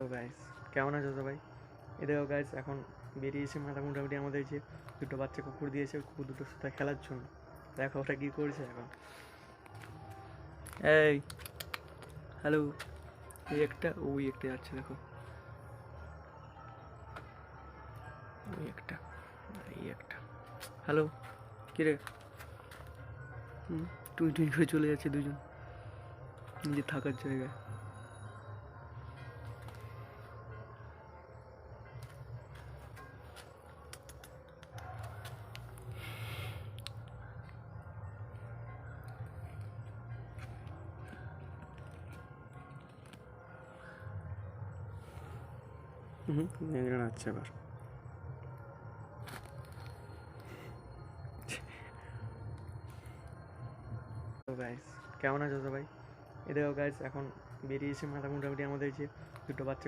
তো গাইস, কেমন আছো সবাই? এ দেখো গাইস, এখন বেরিয়েছে মোটামুটি আমাদের যে দুটো বাচ্চা কুকুর দিয়েছে, ওই কুকুর দুটোর সাথে খেলার জন্য। দেখো ওটা কি করছে এখন। এই, হ্যালো। এই একটা, ওই একটা যাচ্ছে, দেখো ওই একটা, এই একটা। হ্যালো, কিরে? টুই টুই করে চলে যাচ্ছে দুজন নিজের থাকার জায়গায়। একজন আচ্ছা আবার। তো গাইস, কেমন আছো সবাই? এ দেখো গাইস, এখন বেরিয়েছে মোটামুটি আমাদের যে দুটো বাচ্চা